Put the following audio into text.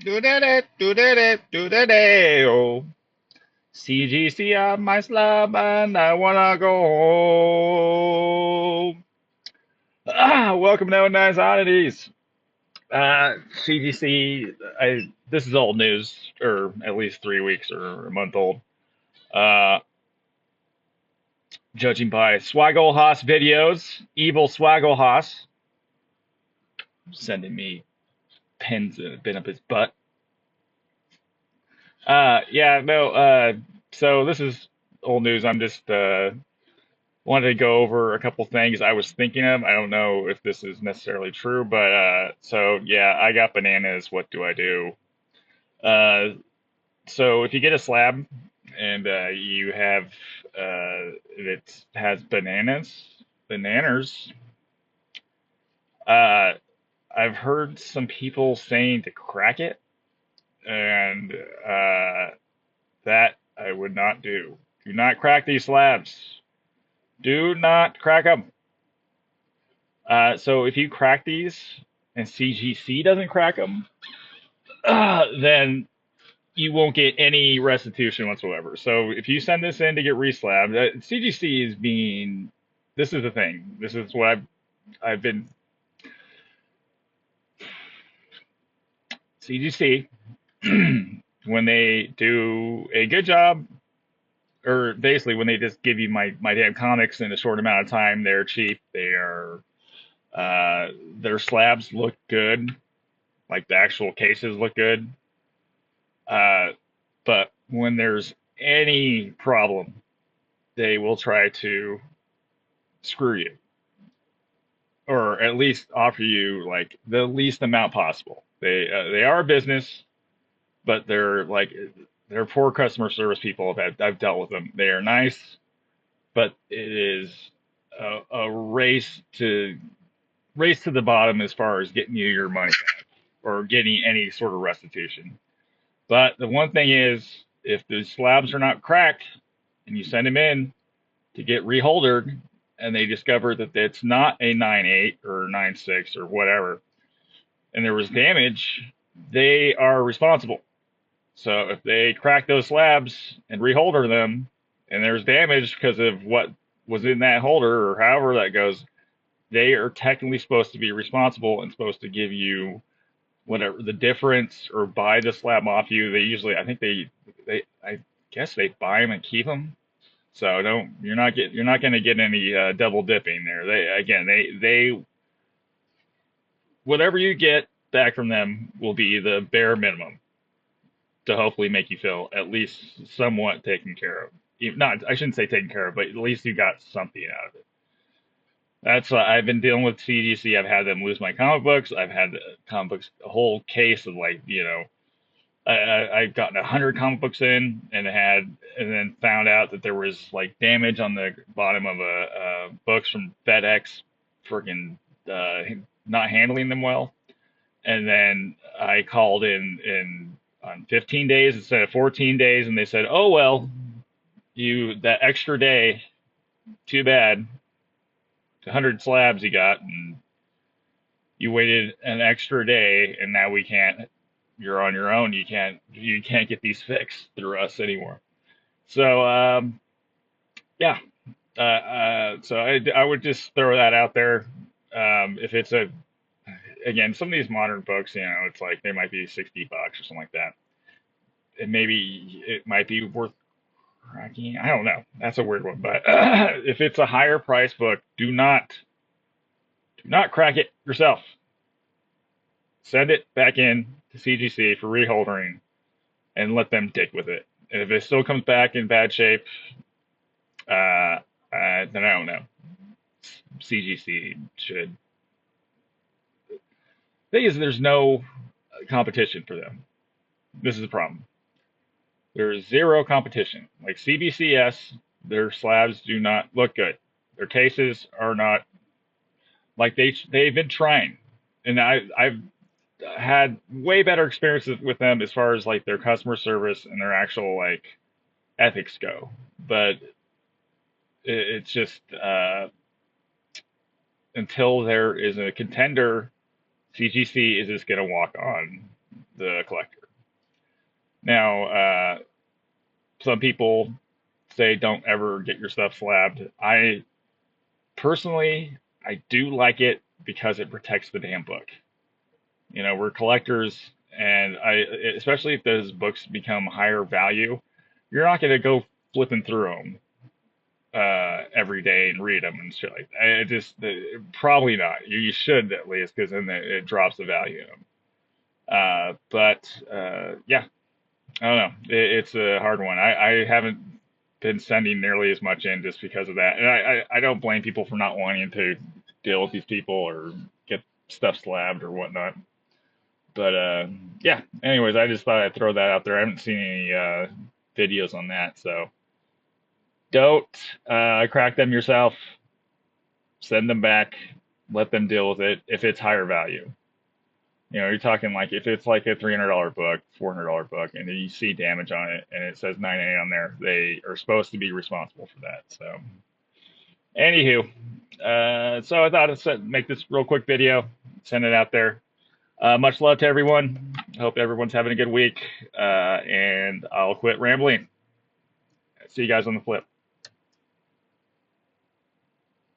Do that it, do that it, do that it. Oh, CGC on my slab and I wanna go home. Welcome to Nice Oddities. CGC, this is old news, or at least 3 weeks or a month old. Uh, Judging by Swaggle Haas videos, evil Swaggle Haas sending me pins that have been up his butt. Yeah, no, so this is old news. I'm just wanted to go over a couple things I was thinking of. I don't know if this is necessarily true, but so yeah, I got bananas. What do I do? Uh, so if you get a slab and you have it has bananas, uh, I've heard some people saying to crack it, and that I would not do. Do not crack these slabs. Do not crack them. So if you crack these and CGC doesn't crack them, then you won't get any restitution whatsoever. So if you send this in to get reslabbed, CGC is being. This is the thing. This is what I've been. CGC when they do a good job, or basically when they just give you my damn comics in a short amount of time, they're cheap. They are their slabs look good, like the actual cases look good. Uh, but when there's any problem, they will try to screw you, or at least offer you like the least amount possible. They are a business, but they're poor customer service people. I've dealt with them. They are nice, but it is a race to the bottom as far as getting you your money back or getting any sort of restitution. But the one thing is, if the slabs are not cracked and you send them in to get reholdered and they discover that it's not a 9.8 or 9.6 or whatever, and there was damage, they are responsible. So if they crack those slabs and reholder them and there's damage because of what was in that holder or however that goes, they are technically supposed to be responsible and supposed to give you whatever the difference or buy the slab off you. They usually, I think I guess they buy them and keep them. So you're not going to get any double dipping there. They whatever you get back from them will be the bare minimum to hopefully make you feel at least somewhat taken care of. Not, I shouldn't say taken care of, but at least you got something out of it. That's I've been dealing with CGC. I've had them lose my comic books. I've had comic books, a whole case of like, I've gotten 100 comic books in and then found out that there was like damage on the bottom of books from FedEx, freaking not handling them well. And then I called in on 15 days instead of 14 days, and they said, "Oh well, you that extra day, too bad. 100 slabs you got, and you waited an extra day, and now we can't. You're on your own. You can't get these fixed through us anymore." So yeah. So I would just throw that out there. If it's again, some of these modern books, it's like they might be $60 or something like that. And maybe it might be worth cracking. I don't know. That's a weird one. But if it's a higher price book, do not crack it yourself. Send it back in to CGC for reholdering and let them dick with it. And if it still comes back in bad shape, then I don't know. CGC should. Thing is, there's no competition for them. This is the problem. There's zero competition. Like CBCS, their slabs do not look good. Their cases are not like they've been trying, and I've had way better experiences with them as far as like their customer service and their actual like ethics go. But it's just until there is a contender, CGC is just gonna walk on. the collector. Now, some people say don't ever get your stuff slabbed. I personally, I do like it because it protects the damn book. You know, we're collectors, and especially if those books become higher value, you're not going to go flipping through them every day and read them and shit like that. Probably not. You should at least, because then it drops the value in them. Yeah, I don't know. It's a hard one. I haven't been sending nearly as much in just because of that. And I don't blame people for not wanting to deal with these people or get stuff slabbed or whatnot. But yeah, anyways, I just thought I'd throw that out there. I haven't seen any videos on that. So don't crack them yourself. Send them back. Let them deal with it if it's higher value. You know, you're talking like if it's like a $300 book, $400 book, and you see damage on it and it says 9A on there, they are supposed to be responsible for that. So, anywho, so I thought I'd make this real quick video, send it out there. Much love to everyone. Hope everyone's having a good week, and I'll quit rambling. See you guys on the flip.